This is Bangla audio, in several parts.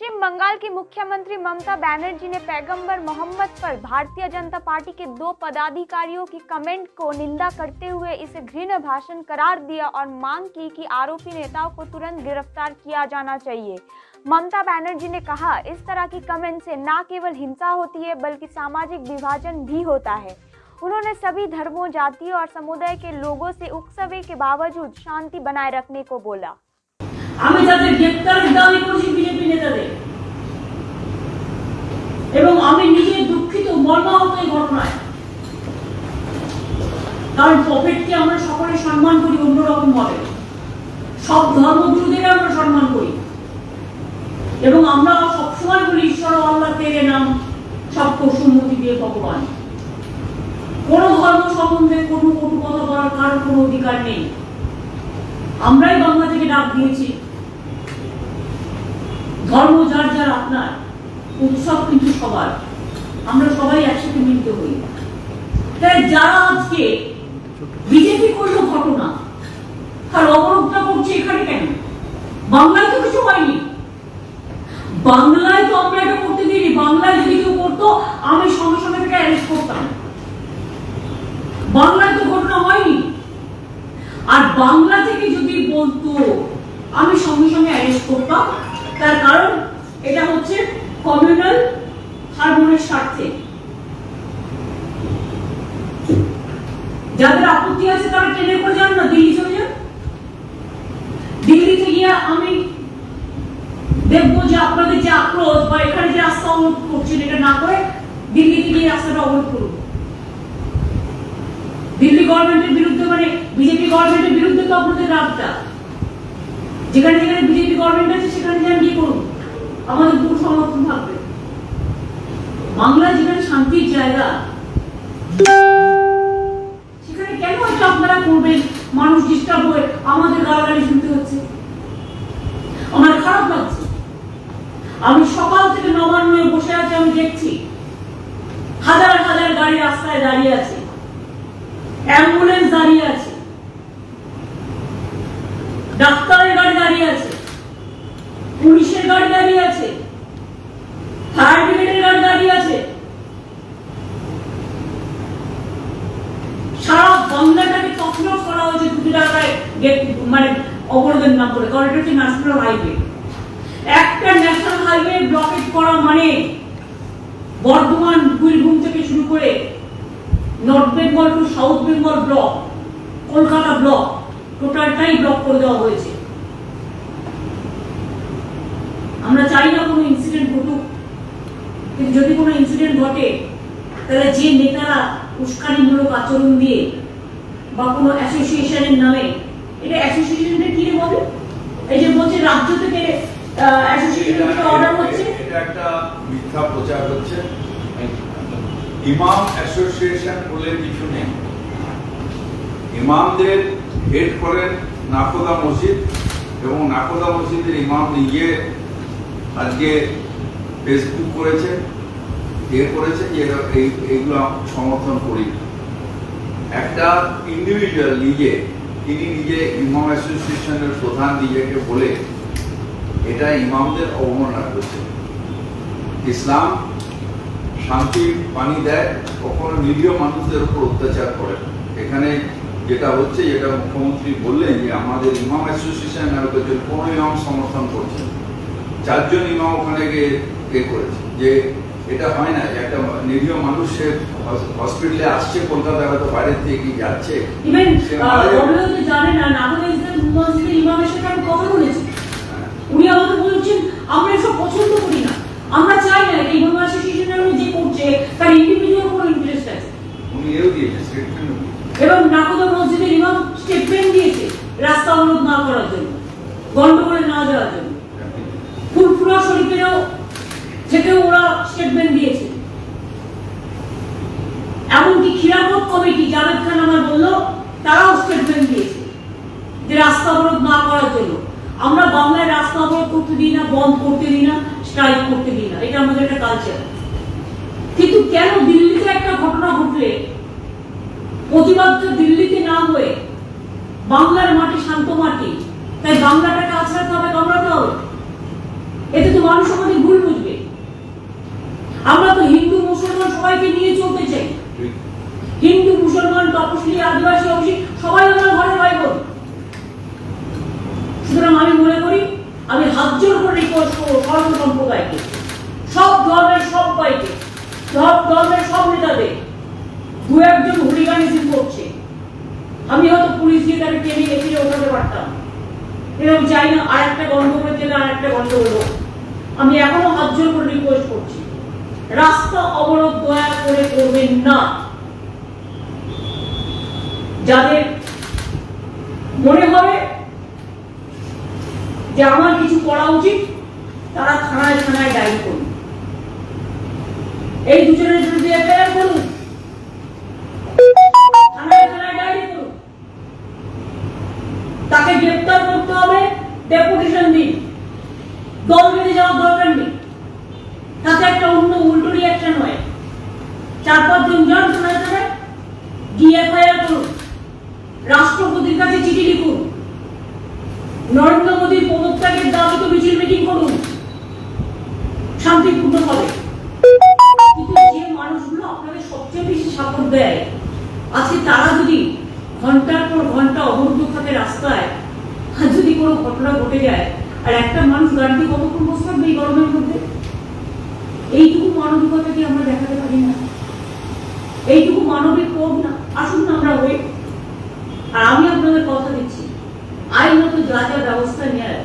पश्चिम बंगाल की मुख्यमंत्री ममता बनर्जी ने पैगंबर मोहम्मद पर भारतीय जनता पार्टी के 2 पदाधिकारियों की कमेंट को निंदा करते हुए इसे घृणा भाषण करार दिया और मांग की कि आरोपी नेताओं को तुरंत गिरफ्तार किया जाना चाहिए। ममता बनर्जी ने कहा, इस तरह की कमेंट से न केवल हिंसा होती है बल्कि सामाजिक विभाजन भी होता है। उन्होंने सभी धर्मों, जातियों और समुदाय के लोगों से उकसावे के बावजूद शांति बनाए रखने को बोला। আমি তাদের গ্রেফতারের দাবি করছি বিজেপি নেতাদের এবং আমি নিজে দুঃখিত মর্মাহত এই ঘটনায়। কারণ প্রফেটকে আমরা সকলে সম্মান করি অন্যরকম ভাবে, সব ধর্মগুরুদের আমরা সম্মান করি এবং আমরা সবসময় বলি ঈশ্বর আল্লাহ তেরে নাম সবকো সম্মতি দিয়ে ভগবান। কোন ধর্ম সম্বন্ধে কোনো কটু কথা বলার কারোর কোনো অধিকার নেই। আমরাই বাংলা থেকে ডাক দিয়েছি, ধর্ম যার যার আপনার, উৎসব কিন্তু সবার, আমরা সবাই একসাথে মিলিত হই। তাই যারা আজকে বিজেপি করলো ঘটনা আর অবরোধটা করছে এখানে কেন? বাংলায় তো কিছু হয়নি, বাংলায় তো আমরা এটা করতে দিইনি। বাংলায় যদি কেউ করতো আমি সঙ্গে সঙ্গে থেকে অ্যারেস্ট করতাম। বাংলায় তো ঘটনা হয়নি, আর বাংলা থেকে যদি বলতো আমি সঙ্গে সঙ্গে অ্যারেস্ট করতাম। তার কারণ এটা হচ্ছে কমিউনাল হারমোনির স্বার্থে। যাদের আপত্তি আছে তারা ট্রেনে করে যান না, দিল্লি চলে যান। দিল্লিতে গিয়ে আমি দেখবো যে আপনাদের যে আক্রোশ বা এখানে যে রাস্তা অবরোধ করছেন, এটা না করে দিল্লিতে গিয়ে রাস্তাটা অবরোধ করুন। দিল্লি গভর্নমেন্টের বিরুদ্ধে, মানে বিজেপি গভর্নমেন্টের বিরুদ্ধে তো আপনাদের রাগটা। যেখানে যেখানে বিজেপি গভর্নমেন্ট আছে সেখানে যেন গিয়ে করুন, আমাদের পুরো সমর্থন থাকবে। বাংলায় যেখানে শান্তির জায়গা সেখানে কেন এটা আপনারা করবেন? মানুষ ডিস্টার্ব হয়ে আমাদের গালাগালি শুনতে হচ্ছে, আমার খারাপ লাগছে। আমি সকাল থেকে নবান্নে বসে আছি, আমি দেখছি হাজার হাজার গাড়ি রাস্তায় দাঁড়িয়ে আছে, অ্যাম্বুলেন্স দাঁড়িয়ে আছে, ডাক্তারের গাড়ি দাঁড়িয়ে আছে, পুলিশের গাড়ি দাঁড়িয়ে আছে, ফায়ার ব্রিগেডের গাড়ি দাঁড়িয়ে আছে। সারা বাংলাটাকে তছনছ করা হয়েছে 2 টাকায় মানে অবরোধের নাম করে। কারণ এটা হচ্ছে ন্যাশনাল হাইওয়ে। একটা ন্যাশনাল হাইওয়ে ব্লকেট করা মানে বর্ধমান, বীরভূম থেকে শুরু করে north Bengal to south Bengal block, Kolkata block, টোটালটাই ব্লক করে দেওয়া হয়েছে। আমরা চাই না কোনো ইনসিডেন্ট ঘটুক, কিন্তু যদি কোনো ইনসিডেন্ট ঘটে তাহলে যে নেতারা উস্কানিমূলক আচরণ দিয়ে বা কোনো অ্যাসোসিয়েশনের নামে, এটা অ্যাসোসিয়েশনের কি বলে, এই যে বলছে রাজ্য থেকে অ্যাসোসিয়েশনের অর্ডার হচ্ছে, এটা একটা মিথ্যা প্রচার হচ্ছে। ইমাম অ্যাসোসিয়েশন বলে কিছু নেই। ইমামদের হেড করেন নাকোদা মসজিদ এবং নাকোদা মসজিদের ইমাম নিজে আজকে ফেসবুক করেছে, করেছে যে এইগুলো সমর্থন করি। একটা ইন্ডিভিজুয়াল নিজে, তিনি নিজে ইমাম অ্যাসোসিয়েশনের প্রধান নিজেকে বলে এটা ইমামদের অবমাননা করছে। ইসলাম শান্তির বাণী দেয়, কখনো নিরীহ মানুষদের উপর অত্যাচার করে। এখানে যেটা হচ্ছে, যেটা মুখ্যমন্ত্রী বললেন যে আমাদের ইমাম অ্যাসোসিয়েশন কোনো ইমাম সমর্থন করছে, 4 জন ইমাম ওখানে গিয়ে করেছে। যে এটা হয় না, একটা নিরীহ মানুষ সে হসপিটালে আসছে, কলকাতা হয়তো বাইরের থেকে কি যাচ্ছে, জানে না। মসজিদের ইমামের সাথে আমি কথা বলেছি, উনি আমাকে বলছেন আমরা এসব পছন্দ করি না, আমরা চাই না এটা ইমাম অ্যাসোসিয়েশনের যে করছে তার ইন্ডিভিজুয়াল কোনো ইন্টারেস্ট আছে। উনি এও দিয়েছে স্টেটমেন্ট, এবং নাকোদা মসজিদের ইমাম স্টেটমেন্ট দিয়েছে রাস্তা অবরোধ না করার জন্য, গন্ডগোলে না যাওয়ার জন্য। ফুরফুরা শরীফেরও থেকেও ওরা স্টেটমেন্ট দিয়েছে। এমনকি খিলাফত কমিটি জাভেদ খান আমার বললো, তারাও স্টেটমেন্ট দিয়েছে যে রাস্তা অবরোধ না করার জন্য। আমরা বাংলায় রাস্তা অবরোধ করতে দিই না, বন্ধ করতে দিই না, স্ট্রাইক করতে দিই না, এটা আমাদের একটা কালচার। কিন্তু কেন দিল্লিতে একটা ঘটনা ঘটলে প্রতিবাদটা দিল্লিতে না হয়ে বাংলার মাটি শান্ত মাটি, তাই বাংলাটাকে আছড়াতে হবে, কামড়াতে হবে। এতে তো মানুষ আমাদের ভুল বুঝবে। আমরা তো হিন্দু মুসলমান সবাইকে নিয়ে চলতে চাই। হিন্দু মুসলমান তপশিলি আদিবাসী অবশ্যই সবাই আমার ঘরের ভাই বোন। সুতরাং আমি মনে করি আমি হাত জোর করে রিকোয়েস্ট করবো সর্ব সম্প্রদায়কে, সব ধর্মের সবাইকে, সব ধর্মের সব নেতাদের। দু একজন হুলিগানিজম করছে, আমি হয়তো পুলিশ দিয়ে তাকে টেনে এগিয়ে ওঠাতে পারতাম, এরকম চাই না আর একটা গন্ডগোলের জন্য আর একটা গন্ডগোল হোক। আমি এখনো হাত জোর করে রিকোয়েস্ট করছি, রাস্তা অবরোধ দয়া করে করবেন না। যাদের মনে হবে যে আমার কিছু করা উচিত, তারা থানায় থানায় ডায়েরি করুন, এই দুজনের বিরুদ্ধে এফআইআর করুন, থানায় থানায় ডায়েরি করুন, তাকে গ্রেফতার করতে হবে, ডেপুটেশন দিন, দল বেঁধে যাওয়ার দরকার নেই, তাতে একটা অন্য উল্টো রিয়াকশন হয়। 4-5 জন যান থানায় থানায় গিয়ে এফআইআর করুন, রাষ্ট্রপতির কাছে চিঠি লিখুন, নরেন্দ্র মোদীর পদত্যাগের দাবিতে মিছিল মিটিং করুন শান্তিপূর্ণভাবে। কিন্তু যে মানুষগুলো আপনাদের সবচেয়ে বেশি সাপোর্ট দেয়, আজকে তারা যদি ঘন্টার পর ঘন্টা অবরুদ্ধ থাকে রাস্তায়, আর যদি কোনো ঘটনা ঘটে যায়, আর একটা মানুষ গাড়িতে কতক্ষণ বসে থাকবে এই গরমের মধ্যে? এইটুকু মানবিকতা কি আমরা দেখাতে পারি না? এইটুকু মানবিক হোক না, আসুন না আমরা হই। আর আমি আপনাদের কথা দিচ্ছি, আইনত যা যা ব্যবস্থা নেয়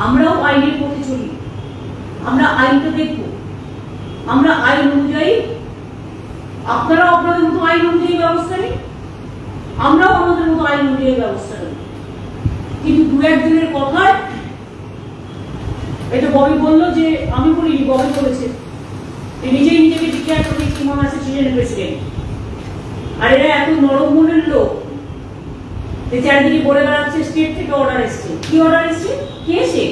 আমরাও আইনের পথে চলি, আমরা আইনটা দেখব, আমরা আইন অনুযায়ী, আপনারাও আপনাদের মতো আইন অনুযায়ী ব্যবস্থা নিন, আমরাও আমাদের মতো আইন অনুযায়ী ব্যবস্থা নিই। কিন্তু দু একদিনের কথায়, এটা ববি বললো যে আমি বলিনি, ববি বলেছে, নিজেই নিজেকে ডিক্লেয়ার করে কি মনে আছে ছিলেন প্রেসিডেন্ট। আর এরা এত নরম মনের লোক যে চারিদিকে বলে বেড়াচ্ছে স্টেট থেকে অর্ডার এসছে। কি অর্ডার এসছে? কে সে?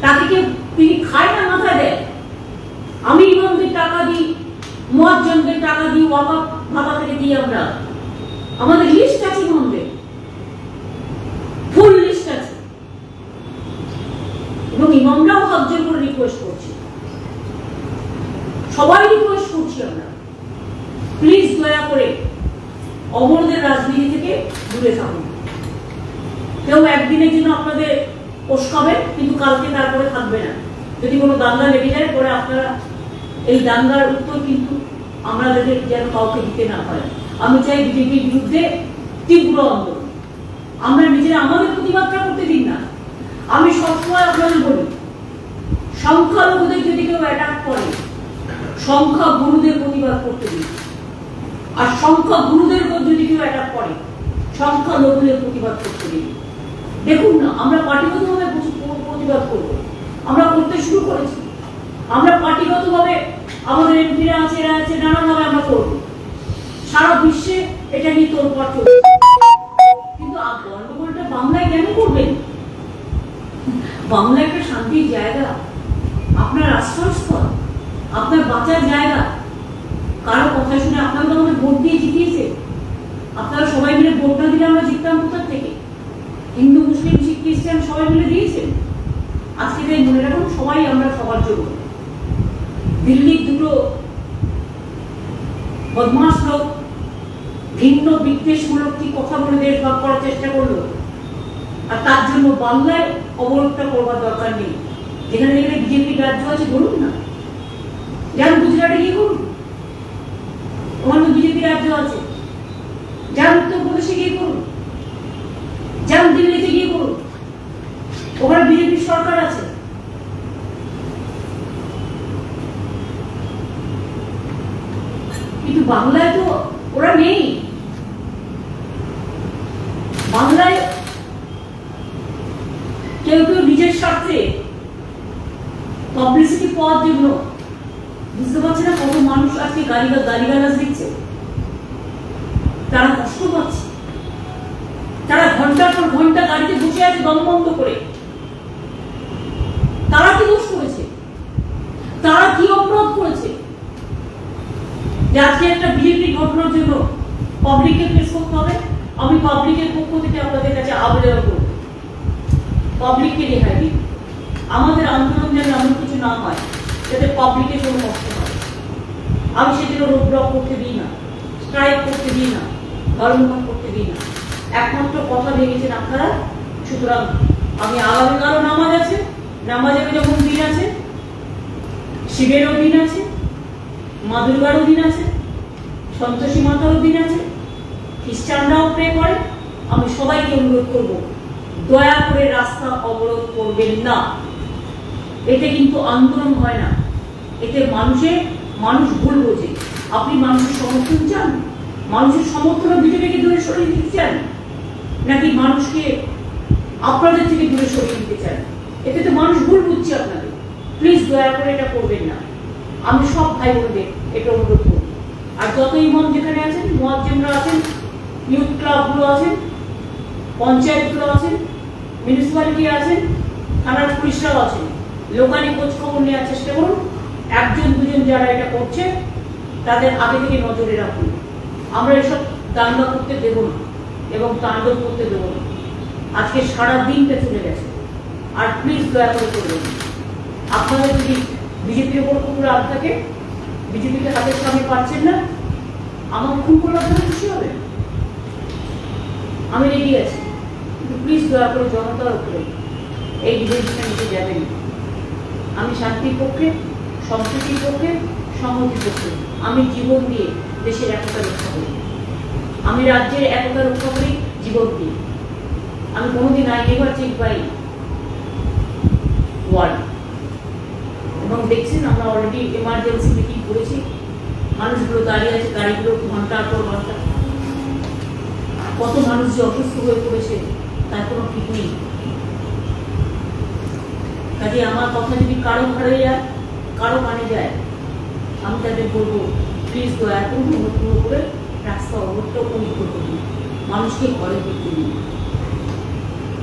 তাকে কেউ তিনি খায় না, মাথায় দেয়? আমি ইমামদের টাকা দিই, মুয়াজ্জিনদের টাকা দিই, ওয়াকফ ভাতা থেকে দিই আমরা, আমাদের লিস্ট আছে ইমামদের, ফুল লিস্ট আছে। এবং ইমামরাও হাত জোর করে রিকোয়েস্ট করছি, সবাই রিকোয়েস্ট করছি আমরা, প্লিজ দয়া করে অমরদের রাজনীতি থেকে দূরে থাকুন। কেউ একদিনের জন্য আপনাদের উস্কাবে, কিন্তু কালকে তারপরে থাকবে না। যদি কোনো দাঙ্গা লেগে যায়, পরে আপনারা এই দাঙ্গার উত্তর কিন্তু আমাদের যেন কাউকে দিতে না হয়। আমি চাই বিজেপির বিরুদ্ধে তীব্র আন্দোলন, আমরা নিজেরা আমাদের প্রতিবাদটা করতে দিন না। আমি সবসময় আপনাদের বলি, সংখ্যালঘুদের যদি কেউ অ্যাটাক করে, সংখ্যা গুরুদের প্রতিবাদ করতে দিন। আর সংখ্যা গুরুদের উপর যদি কেউ অ্যাটাক করে, সংখ্যা লঘুদের প্রতিবাদ করতে দিন। দেখুন না, আমরা পার্টিগতভাবে প্রতিবাদ করব, আমরা করতে শুরু করেছি। আমরা পার্টিগতভাবে আমাদের এমপিরা আছে, এরা আছে, নানাভাবে আমরা করব। সারা বিশ্বে এটা নিয়ে তোলপাড় চলছে। কিন্তু গন্ডগোলটা বাংলায় কেন করবেন? বাংলা একটা শান্তির জায়গা, আপনার আশ্রয়স্থল, আপনার বাঁচার জায়গা। কারো কথা শুনে আপনারা তো আমাদের ভোট দিয়ে জিতিয়েছে, আপনারা সবাই মিলে ভোট না দিলে আমরা জিততাম কোথার থেকে? হিন্দু মুসলিম শিখ খ্রিস্টান সবাই মিলে দিয়েছেন। আজকে তাই মনে রাখুন, সবাই আমরা সবার জন্য। দিল্লির দুটো বদমাস লোক ভিন্ন বিদ্বেষমূলক কি কথা বলে দেশ ভাগ করার চেষ্টা করলো, আর তার জন্য বাংলায় অবরোধটা করবার দরকার নেই। যেখানে যেখানে বিজেপি রাজ্য আছে বলুন না, যেন গুজরাটে গিয়ে করুন, ওখানে বিজেপি রাজ্য আছে, যার উত্তরপ্রদেশে গিয়ে করুন, যার দিল্লিতে গিয়ে করুন, ওখানে বিজেপির সরকার আছে। কিন্তু বাংলায় তো ওরা নেই। বাংলায় কেউ কেউ নিজের স্বার্থে পাবলিসিটি পাওয়ার জন্য, বুঝতে পারছে না কত মানুষ আজকে গালিগালাজ দিচ্ছে, তারা কষ্ট পাচ্ছে, তারা ঘন্টার পর ঘন্টা গাড়িতে বসে আছে দম বন্ধ করে। তারা কি দোষ করেছে? তারা কি অপরাধ করেছে যে আজকে একটা বিজেপি ঘটনার জন্য পাবলিককে ফেস করতে হবে? আমি পাবলিকের পক্ষ থেকে আপনাদের কাছে আবেদন করব, পাবলিককে রেহাই দিন। আমাদের আন্দোলন যেন এমন কিছু না হয় যাতে পাবলিকে কোনো কষ্ট হয়। আমি সেজন্য রোড করতে দিই না, স্ট্রাইক করতে দিই না, ধর্মঘট করতে দিই না। একমাত্র কথা ভেঙেছেন আপনারা। সুতরাং আমি আগামীকালও নামাজ আছে, নামাজেরও যেমন দিন আছে, শিবেরও দিন আছে, মা দুর্গারও দিন আছে, সন্তোষী মাতারও দিন আছে, খ্রিস্টানরাও প্রে করে। আমি সবাইকে অনুরোধ করব, দয়া করে রাস্তা অবরোধ করবেন না। এতে কিন্তু আন্দোলন হয় না, এতে মানুষ ভুল বোঝে। আপনি মানুষের সমর্থন চান, মানুষের সমর্থন বিজেপিকে দূরে সরিয়ে দিতে চান, নাকি মানুষকে আপনাদের থেকে দূরে সরিয়ে দিতে চান? এতে তো মানুষ ভুল বুঝছে আপনাদের। প্লিজ দয়া করে এটা করবেন না। আমি সব ভাই বোনদের এটা অনুরোধ করব। আর যত ইমাম যেখানে আছেন, মুয়াজ্জিমরা আছেন, ইউথ ক্লাবগুলো আছেন, পঞ্চায়েতগুলো আছেন, মিউনিসিপ্যালিটি আছেন, থানার পুলিশরাও আছেন, লোকালি খোঁজ খবর নেওয়ার চেষ্টা করুন। একজন দুজন যারা এটা করছে তাদের আগে থেকে নজরে রাখুন। আমরা এসব দাঙ্গা করতে দেব না এবং তাণ্ডব করতে দেব না। আজকে সারা দিনটা চলে গেছে, আর প্লিজ দয়া করে করবেন। আপনাদের যদি বিজেপির ওপর খুব রাগ থাকে, বিজেপিকে হাতের সামনে পাচ্ছেন না, আমার খুন করলে আপনারা খুশি হবেন। আমি রেডি আছি, কিন্তু প্লিজ দয়া করে জনতার উপরে এই ডিসিশনটা নিতে যাবেন। আমি শান্তির পক্ষে, সম্প্রীতির পক্ষে, সংহতির পক্ষে। আমি জীবন দিয়ে দেশের একতা রক্ষা করি, আমি রাজ্যের একতা রক্ষা করি জীবন দিয়ে। আমি কোনোদিন I never check by word. এবং দেখছেন আমরা অলরেডি এমার্জেন্সি মিটিং করেছি, মানুষগুলো দাঁড়িয়ে আছে, গাড়িগুলো ঘন্টার পর ঘন্টা। কত মানুষ যে অসুস্থ হয়ে পড়েছে তার কোনো ঠিক নেই। কাজে আমার কথা যদি কারো ঘরে যায়, কারো কানে যায়, আমি তাদের বলবো প্লিজ দয়া করুন, অনুগ্রহ করে রাস্তা অবরোধটা পরিষ্কার করুন, মানুষকে ঘরে ঢুকতে দিন।